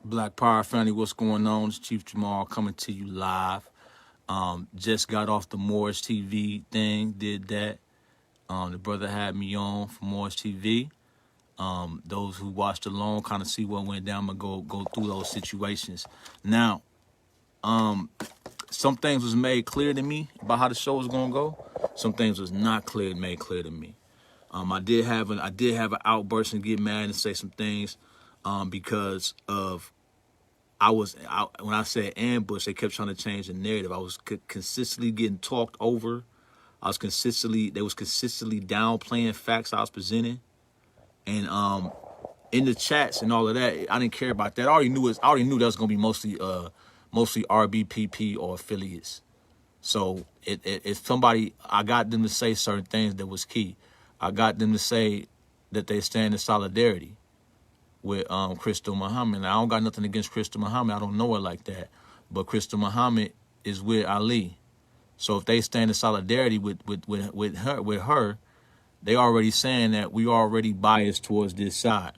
Black Power family, what's going on? It's Chief Jamal coming to you live. Just got off the Morris TV thing, did that. The brother had me on for Morris TV. Those who watched along kind of see what went down. I'm gonna go through those situations. Now, some things was made clear to me about how the show was gonna go. Some things was not made clear to me. I did have an outburst and get mad and say some things because of when I said ambush, they kept trying to change the narrative. I was consistently getting talked over. They was consistently downplaying facts I was presenting, and in the chats and all of that, I didn't care about that. I already knew that was gonna be mostly RBPP or affiliates. So if somebody, I got them to say certain things that was key. I got them to say that they stand in solidarity with Crystal Muhammad. Now, I don't got nothing against Crystal Muhammad. I don't know her like that. But Crystal Muhammad is with Ali. So if they stand in solidarity with her, they already saying that we already biased towards this side.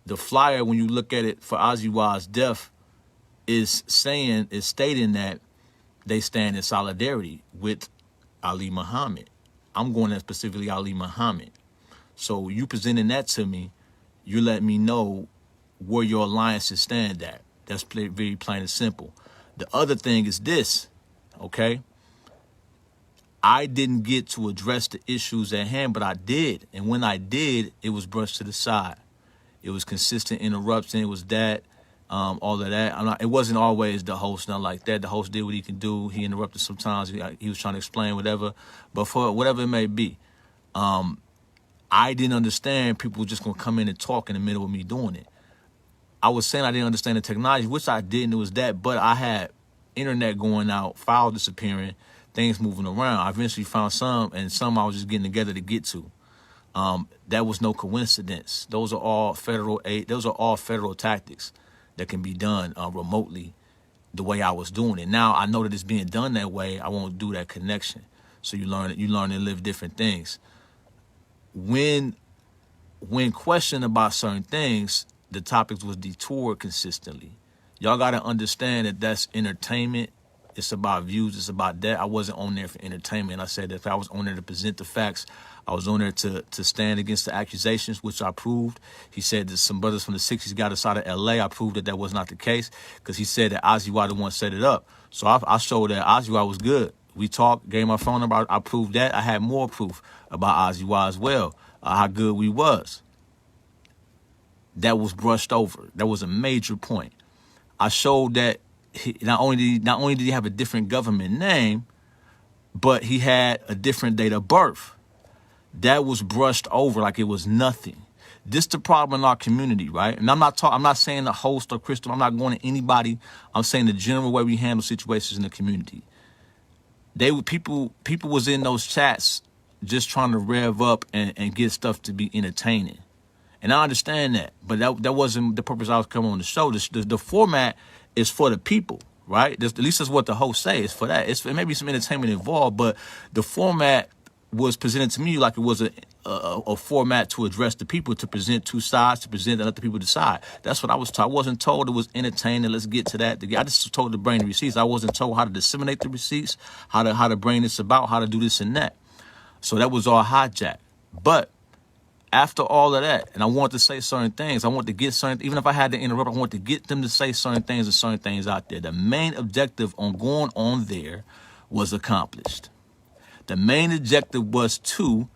The flyer, when you look at it for Aziwa's death, is stating that they stand in solidarity with Ali Muhammad. I'm going at specifically Ali Muhammad. So you presenting that to me, you let me know where your alliances stand at. That's very plain and simple. The other thing is this, okay? I didn't get to address the issues at hand, but I did. And when I did, it was brushed to the side. It was consistent interruption. It was that, all of that. It wasn't always the host, not like that. The host did what he can do. He interrupted sometimes. He was trying to explain whatever. But for whatever it may be, I didn't understand people were just going to come in and talk in the middle of me doing it. I was saying I didn't understand the technology, which I didn't. It was that, but I had internet going out, files disappearing, things moving around. I eventually found some, and some I was just getting together to get to. That was no coincidence. Those are all federal aid. Those are all federal tactics that can be done remotely the way I was doing it. Now I know that it's being done that way. I won't do that connection. So you learn to live different things. When questioned about certain things, the topics was detoured consistently. Y'all got to understand that that's entertainment. It's about views. It's about that. I wasn't on there for entertainment. I said that if I was on there to present the facts, I was on there to stand against the accusations, which I proved. He said that some brothers from the 60s got us out of L.A. I proved that was not the case because he said that Aziwa the one set it up. So I showed that Aziwa was good. We talked, gave my phone number. I proved that. I had more proof about Aziwa as well, how good we was. That was brushed over. That was a major point. I showed that not only did he have a different government name, but he had a different date of birth. That was brushed over like it was nothing. This the problem in our community, right? And I'm not saying the host or Crystal. I'm not going to anybody. I'm saying the general way we handle situations in the community. People was in those chats just trying to rev up and get stuff to be entertaining. And I understand that, but that wasn't the purpose I was coming on the show. The format is for the people, right? At least that's what the host say. It's for that. It may be some entertainment involved, but the format was presented to me like it was a format to address the people, to present two sides, to present and let the people decide. That's what I was told. I wasn't told it was entertaining. Let's get to that. I just was told to bring the receipts. I wasn't told how to disseminate the receipts, how to bring this about, how to do this and that. So that was all hijacked. But after all of that, and I wanted to say certain things, I wanted to get certain, even if I had to interrupt, I wanted to get them to say certain things and certain things out there. The main objective on going on there was accomplished. The main objective was to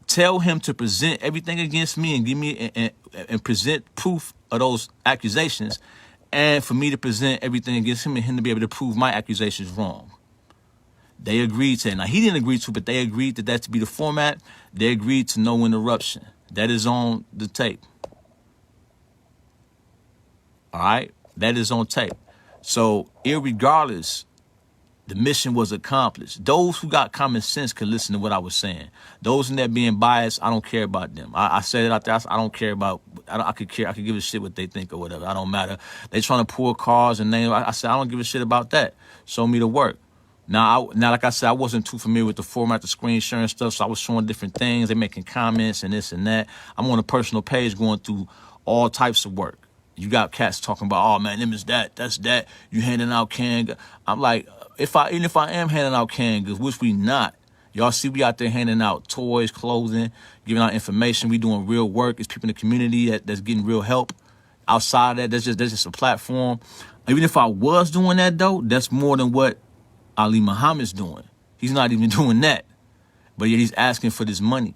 tell him to present everything against me and give me and present proof of those accusations, and for me to present everything against him and him to be able to prove my accusations wrong. They agreed to it. Now, he didn't agree to it, but they agreed that to be the format. They agreed to no interruption. That is on the tape. All right? That is on tape. So, irregardless, the mission was accomplished. Those who got common sense could listen to what I was saying. Those in there being biased, I don't care about them. I said it out there. I don't care about. I could care. I could give a shit what they think or whatever. I don't matter. They trying to pull cars and name. I said I don't give a shit about that. Show me the work. Now, like I said, I wasn't too familiar with the format, the screen sharing stuff, so I was showing different things. They making comments and this and that. I'm on a personal page going through all types of work. You got cats talking about, oh man, them is that, that's that. You handing out canned goods. I'm like, even if I am handing out canned goods, which we not. Y'all see we out there handing out toys, clothing, giving out information. We doing real work. It's people in the community that's getting real help. Outside of that, that's just a platform. Even if I was doing that though, that's more than what Ali Muhammad's doing. He's not even doing that. But yet he's asking for this money.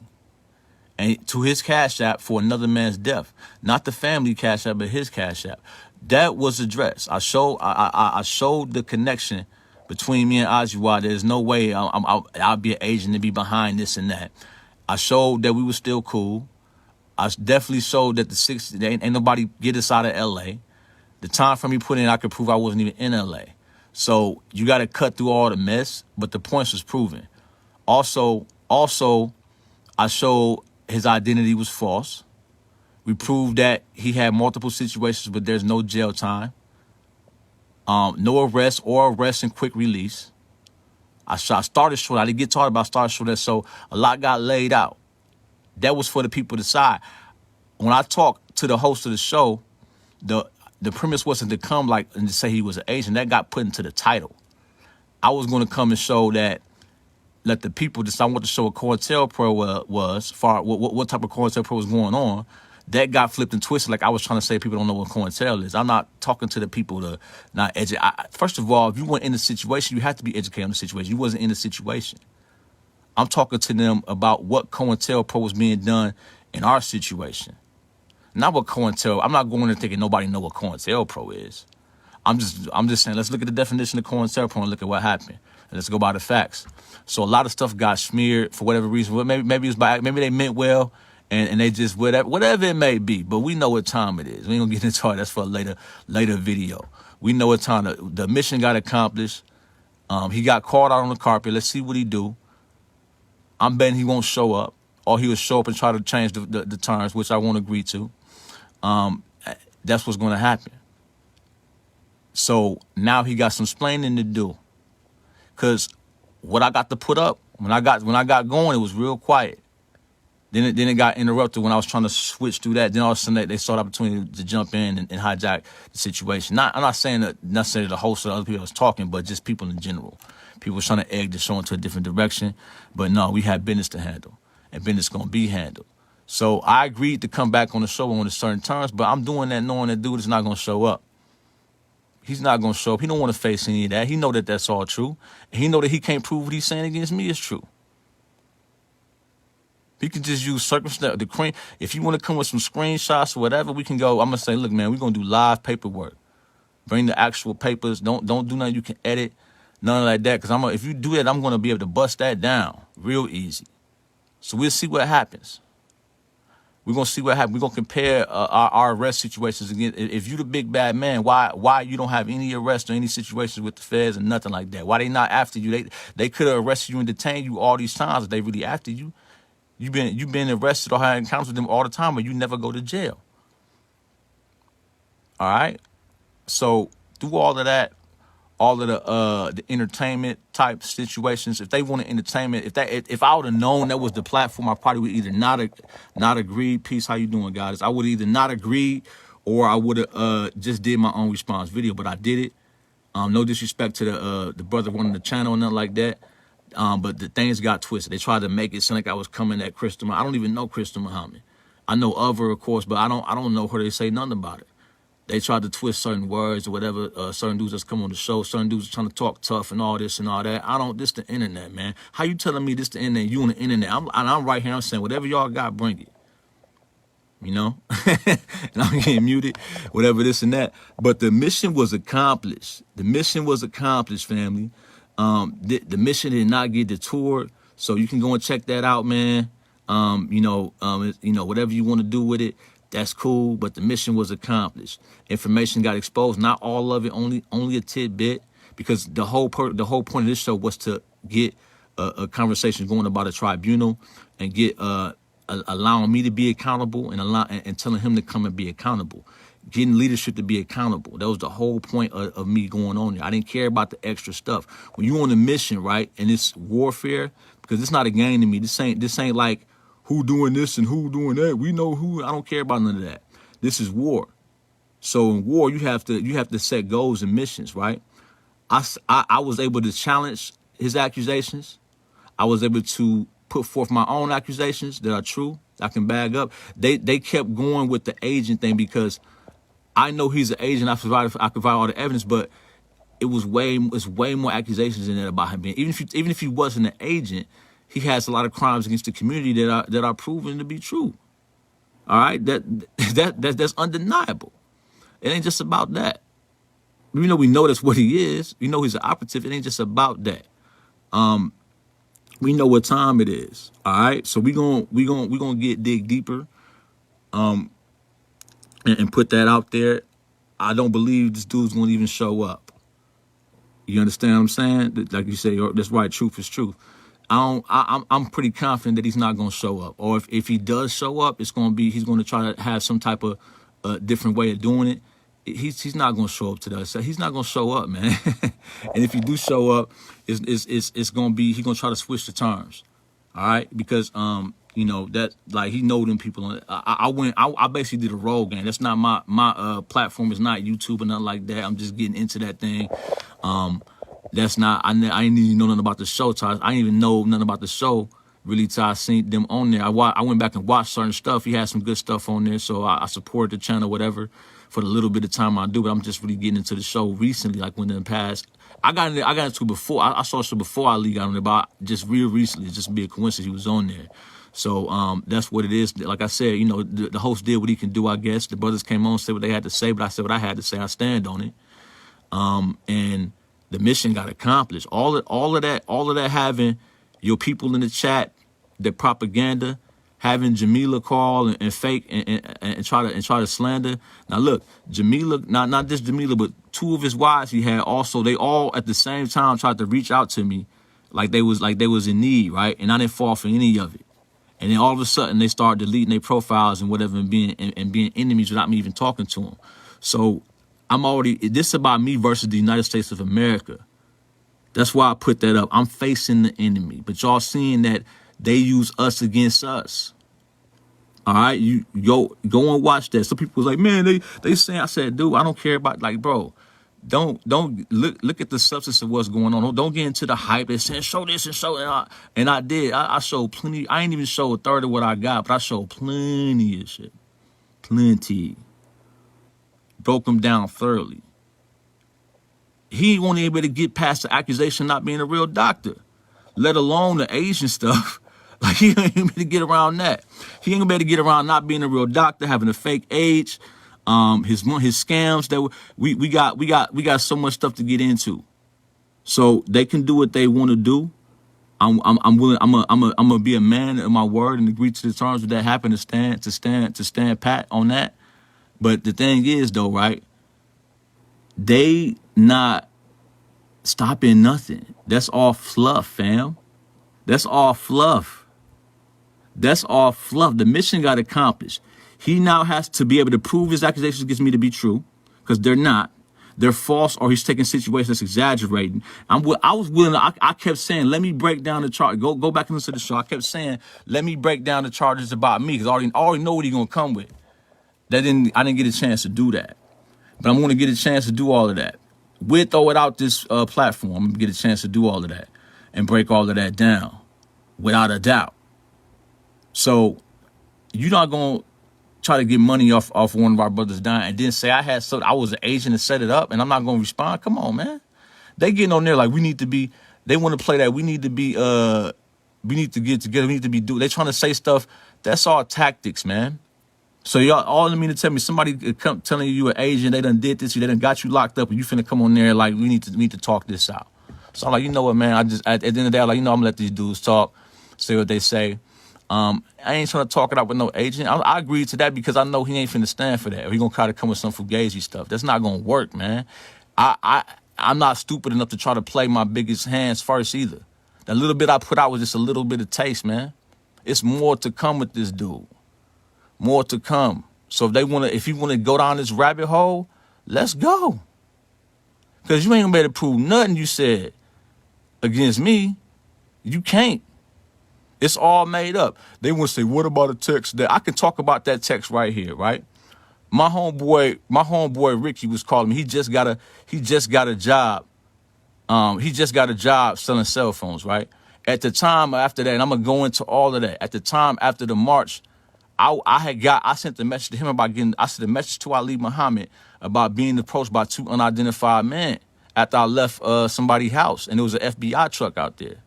And to his Cash App for another man's death. Not the family Cash App, but his Cash App. That was addressed. I showed the connection between me and Ajiwa. There's no way I'll be an agent to be behind this and that. I showed that we were still cool. I definitely showed that ain't nobody get us out of L.A. The time frame he put in, I could prove I wasn't even in L.A. So you got to cut through all the mess, but the points was proven. Also, I showed his identity was false. We proved that he had multiple situations, but there's no jail time. No arrest or arrest and quick release. I started short. I didn't get taught about started short. So a lot got laid out. That was for the people to decide. When I talked to the host of the show, the premise wasn't to come and to say he was an agent. That got put into the title. I was going to come and show that, let the people decide what to show what COINTELPRO was, what type of COINTELPRO was going on. That got flipped and twisted. Like I was trying to say, people don't know what COINTEL is. I'm not talking to the people to not educate. First of all, if you weren't in the situation, you have to be educated on the situation. You wasn't in the situation. I'm talking to them about what COINTELPRO was being done in our situation. Not what I'm not going to thinking nobody know what COINTELPRO is. I'm just saying, let's look at the definition of COINTELPRO and look at what happened. And let's go by the facts. So a lot of stuff got smeared for whatever reason. Maybe it was maybe they meant well and they just whatever it may be. But we know what time it is. We ain't gonna get into it. That's for a later video. We know what time the mission got accomplished. He got caught out on the carpet. Let's see what he do. I'm betting he won't show up, or he will show up and try to change the terms, which I won't agree to. That's what's going to happen. So now he got some explaining to do. Because what I got to put up, when I got going, it was real quiet. Then it got interrupted when I was trying to switch through that. Then all of a sudden they saw the opportunity to jump in and hijack the situation. I'm not saying that necessarily the host or the other people was talking, but just people in general. People were trying to egg the show into a different direction. But no, we had business to handle. And business going to be handled. So I agreed to come back on the show on certain terms, but I'm doing that knowing that dude is not going to show up. He's not going to show up. He don't want to face any of that. He know that that's all true. And he know that he can't prove what he's saying against me is true. He can just use circumstance. If you want to come with some screenshots or whatever, we can go. I'm going to say, look, man, we're going to do live paperwork. Bring the actual papers. Don't do nothing you can edit. None like that. Because if you do that, I'm going to be able to bust that down real easy. So we'll see what happens. We're going to see what happens. We're going to compare our arrest situations again. If you the big bad man, why you don't have any arrest or any situations with the feds and nothing like that? Why they not after you? They could have arrested you and detained you all these times if they really after you. You've been arrested or had encounters with them all the time, but you never go to jail. All right? So through all of that, all of the entertainment type situations, if they wanted entertainment, if I would have known that was the platform, I probably would either not agree. Peace, how you doing, guys? I would either not agree or I would have just did my own response video, but I did it. No disrespect to the brother running the channel or nothing like that. But the things got twisted. They tried to make it sound like I was coming at Crystal Muhammad. I don't even know Crystal Muhammad. I know of her, of course, but I don't know her. They say nothing about it. They tried to twist certain words or whatever. Certain dudes that's come on the show. Certain dudes trying to talk tough and all this and all that. This the internet, man. How you telling me this the internet? You on the internet? I'm right here. I'm saying whatever y'all got, bring it. You know, and I'm getting muted, whatever this and that. But the mission was accomplished. The mission was accomplished, family. The mission did not get detoured, so you can go and check that out, man. Whatever you want to do with it, that's cool. But the mission was accomplished. Information got exposed, not all of it, only a tidbit, because the whole point of this show was to get a conversation going about a tribunal and get allowing me to be accountable and telling him to come and be accountable. Getting leadership to be accountable. That was the whole point of me going on there. I didn't care about the extra stuff. When you on a mission, right, and it's warfare, because it's not a game to me. This ain't like who doing this and who doing that. We know who. I don't care about none of that. This is war. So in war, you have to set goals and missions, right? I was able to challenge his accusations. I was able to put forth my own accusations that are true. I can bag up. They kept going with the agent thing because I know he's an agent. I provide all the evidence, but it's way more accusations in there about him being. Even if he wasn't an agent, he has a lot of crimes against the community that are proven to be true. All right, that's undeniable. It ain't just about that. We know that's what he is. We know he's an operative. It ain't just about that. We know what time it is. All right, so we gonna dig deeper, and put that out there. I don't believe this dude's gonna even show up. You understand what I'm saying? Like you say, that's right. Truth is truth. I'm pretty confident that he's not gonna show up. Or if he does show up, he's gonna try to have some type of different way of doing it. He's not gonna show up to that. So he's not gonna show up, man. And if he do show up, it's gonna be he's gonna try to switch the terms. All right, because that like he know them people. I basically did a role game. That's not my platform. Is not YouTube or nothing like that. I'm just getting into that thing. That's not. I didn't even know nothing about the show. I didn't even know nothing about the show really till I seen them on there. I went back and watched certain stuff. He had some good stuff on there, so I supported the channel, whatever, for the little bit of time I do. But I'm just really getting into the show recently, like when in the past. I got into it before. I saw it before Ali got on there, but just real recently. It's just be a coincidence he was on there. So that's what it is. Like I said, the host did what he can do, I guess. The brothers came on, said what they had to say, but I said what I had to say. I stand on it. And the mission got accomplished. All of that having your people in the chat, the propaganda, having Jamila call and fake and try to slander. Now look, Jamila, not just Jamila, but two of his wives he had also. They all at the same time tried to reach out to me, like they was in need, right? And I didn't fall for any of it. And then all of a sudden they start deleting their profiles and whatever and being enemies without me even talking to them. So this is about me versus the United States of America. That's why I put that up. I'm facing the enemy, but y'all seeing that they use us against us. All right, you go and watch that. Some people was like, man, they saying. I said, dude, I don't care about, like, bro. Don't look at the substance of what's going on. Don't get into the hype. They're saying show this and show that. And I did. I showed plenty. I ain't even show a third of what I got, but I showed plenty of shit. Plenty. Broke him down thoroughly. He won't even be able to get past the accusation of not being a real doctor, let alone the Asian stuff. Like, he ain't able to get around that. He ain't able to get around not being a real doctor, having a fake age, his scams that we got so much stuff to get into. So they can do what they want to do. I'm willing. I'm gonna be a man of my word and agree to the terms of that happen to stand pat on that. But the thing is, though, right? They not stopping nothing. That's all fluff, fam. That's all fluff. That's all fluff. The mission got accomplished. He now has to be able to prove his accusations against me to be true, because they're not. They're false, or he's taking situations that's exaggerating. I was willing. I kept saying, let me break down the charge. Go back and listen to the show. I kept saying, let me break down the charges about me, because I already know what he's gonna come with. I didn't get a chance to do that, but I'm gonna get a chance to do all of that with or without this platform. I'm gonna get a chance to do all of that and break all of that down, without a doubt. So you're not gonna try to get money off one of our brothers dying and then say I was an agent and set it up and I'm not gonna respond. Come on, man. They getting on there like they want to play that we need to get together, we need to be they trying to say stuff. That's all tactics, man. So y'all all mean to tell me somebody come telling you an agent, they done did this, they done got you locked up, and you finna come on there like we need to talk this out. So I'm like, you know what, man, I just at the end of the day, I'm like, I'm gonna let these dudes talk, say what they say. I ain't trying to talk it out with no agent. I agreed to that because I know he ain't finna stand for that. Or he gonna try to come with some fugazi stuff. That's not gonna work, man. I'm not stupid enough to try to play my biggest hands first either. That little bit I put out was just a little bit of taste, man. It's more to come with this dude. More to come. So if you wanna go down this rabbit hole, let's go. Cause you ain't gonna be able to prove nothing you said against me. You can't. It's all made up. They want to say, what about a text that I can talk about that text right here, right? my homeboy Ricky was calling me. He just got a job. He just got a job selling cell phones, right? At the time after that, and I'm gonna go into all of that. At the time after the march, I sent the message to him about I sent a message to Ali Muhammad about being approached by 2 unidentified men after I left somebody's house, and there was an FBI truck out there.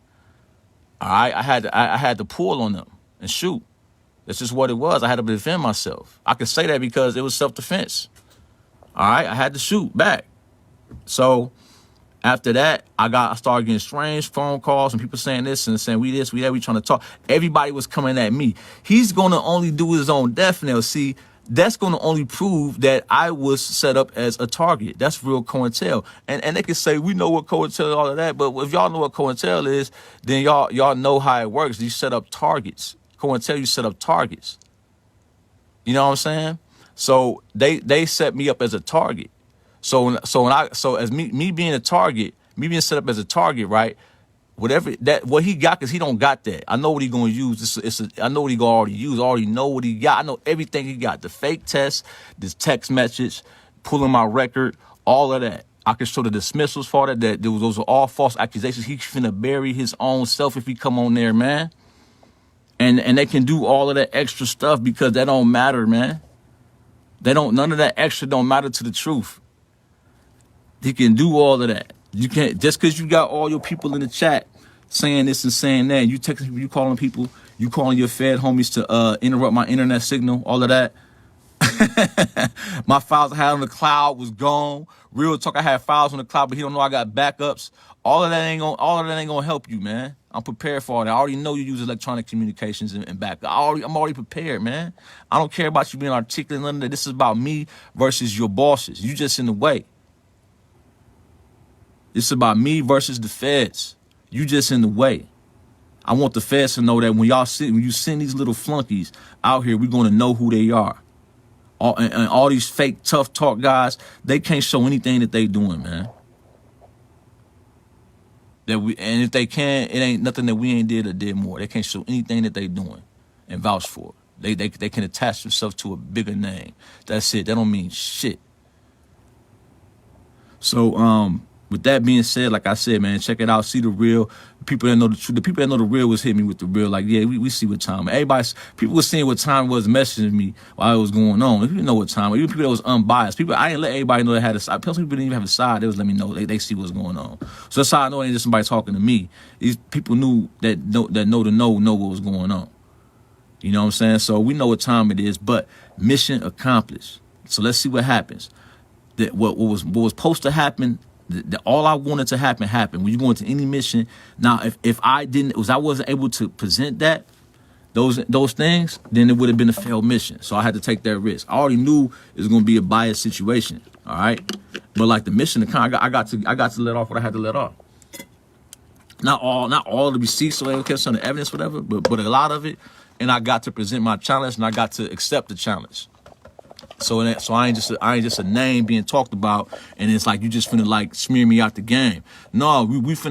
All right, I had to pull on them and shoot. That's just what it was. I had to defend myself. I could say that because it was self-defense. All right, I had to shoot back. So after that, I started getting strange phone calls and people saying this and saying we this, we that, we trying to talk. Everybody was coming at me. He's gonna only do his own death knell. See, that's gonna only prove that I was set up as a target. That's real COINTEL. And they can say we know what COINTEL and all of that, but if y'all know what COINTEL is, then y'all know how it works. You set up targets. COINTEL, you set up targets. You know what I'm saying? So they set me up as a target. So as me being a target, me being set up as a target, right? What he got, because he don't got that. I know what he gonna use. I know what he gonna already use. I already know what he got. I know everything he got. The fake test, this text message, pulling my record, all of that. I can show the dismissals for that. Those are all false accusations. He's finna bury his own self if he come on there, man. And they can do all of that extra stuff because that don't matter, man. None of that extra don't matter to the truth. He can do all of that. You can't, just because you got all your people in the chat saying this and saying that, you texting people, you calling people, you calling your Fed homies to interrupt my internet signal, all of that. My files I had on the cloud was gone. Real talk, I had files on the cloud, but he don't know I got backups. All of that ain't gonna help you, man. I'm prepared for all that. I already know you use electronic communications and backup. I'm already prepared, man. I don't care about you being articulate, none of that. This is about me versus your bosses. You just in the way. It's about me versus the feds. You just in the way. I want the feds to know that when you send these little flunkies out here, we're going to know who they are. And all these fake tough talk guys, they can't show anything that they doing, man. And if they can, it ain't nothing that we ain't did or did more. They can't show anything that they doing and vouch for it. They can attach themselves to a bigger name. That's it. That don't mean shit. So with that being said, like I said, man, check it out. See the real. People that know the truth. The people that know the real was hitting me with the real. Like, yeah, we see what time. People was seeing what time was messaging me while it was going on. People know what time. Even people that was unbiased. I didn't let everybody know they had a side. People didn't even have a side. They was letting me know they see what's going on. So that's how I know it ain't just somebody talking to me. These people know what was going on. You know what I'm saying? So we know what time it is. But mission accomplished. So let's see what happens. That what was supposed to happen. All I wanted to happen happened. When you go into any mission, now if I wasn't able to present those things, then it would have been a failed mission. So I had to take that risk. I already knew it was going to be a biased situation. All right, but like the mission, I got to let off what I had to let off. Not all of the receipts or whatever, some of the evidence, whatever, but a lot of it, and I got to present my challenge, and I got to accept the challenge. So I ain't just a name being talked about, and it's like you just finna like smear me out the game. No, we finna